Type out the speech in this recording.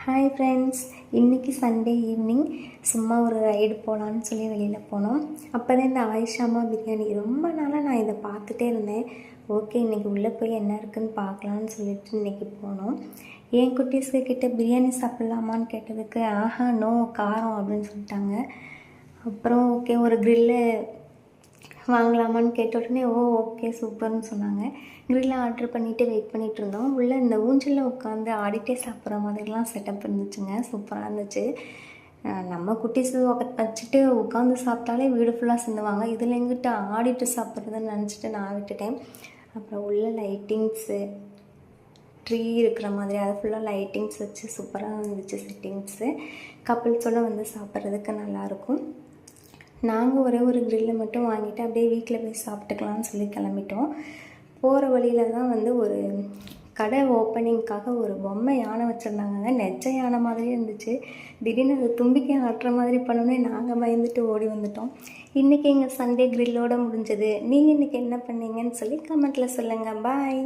Hi friends, இன்றைக்கி Sunday evening சும்மா ஒரு ரைடு போகலான்னு சொல்லி வெளியில் போனோம். அப்போ தான் இந்த ஆயிஷாமா பிரியாணி ரொம்ப நாளாக நான் இதை பார்த்துட்டே இருந்தேன். ஓகே, இன்றைக்கி உள்ளே போய் என்ன இருக்குதுன்னு பார்க்கலான்னு சொல்லிட்டு இன்றைக்கி போனோம். என் குட்டீஸ்க்கு கிட்டே பிரியாணி சாப்பிட்லாமான்னு கேட்டதுக்கு நோ காரம் அப்படின்னு சொல்லிட்டாங்க. அப்புறம் ஓகே ஒரு க்ரில்லு வாங்கலாமான்னு கேட்ட உடனே ஓகே சூப்பர்னு சொன்னாங்க. க்ரில்ல ஆர்டர் பண்ணிவிட்டு வெயிட் பண்ணிகிட்டு இருந்தோம். உள்ளே இந்த ஊஞ்சலில் உட்காந்து ஆடிட்டே சாப்பிட்ற மாதிரிலாம் செட்டப் இருந்துச்சுங்க. சூப்பராக இருந்துச்சு. நம்ம குட்டீஸு வச்சுட்டு உட்காந்து சாப்பிட்டாலே வீடு ஃபுல்லாக சிந்துவாங்க. இதில் எங்கிட்ட ஆடிட்டு சாப்பிட்றதுன்னு நினச்சிட்டு நான் விட்டுட்டேன். அப்புறம் உள்ள லைட்டிங்ஸு ட்ரீ இருக்கிற மாதிரி அது ஃபுல்லாக லைட்டிங்ஸ் வச்சு சூப்பராக இருந்துச்சு செட்டிங்ஸு. கப்பிள்ஸோடு வந்து சாப்பிட்றதுக்கு நல்லாயிருக்கும். நாங்கள் ஒரே ஒரு க்ரில்லை மட்டும் வாங்கிட்டு அப்படியே வீட்டில் போய் சாப்பிட்டுக்கலான்னு சொல்லி கிளம்பிட்டோம். போகிற வழியில் தான் வந்து ஒரு கடை ஓப்பனிங்க்காக ஒரு பொம்மை யானை வச்சுருந்தாங்க. நெஜ யானை மாதிரியே இருந்துச்சு. திடீர்னு அது தும்பிக்கை ஆட்டுற மாதிரி பண்ணோன்னே நாங்கள் பயந்துட்டு ஓடி வந்துட்டோம். இன்றைக்கி எங்கள் சண்டே க்ரில்லோடு முடிஞ்சது. நீங்கள் இன்றைக்கி என்ன பண்ணீங்கன்னு சொல்லி கமெண்ட்டில் சொல்லுங்கள். பாய்.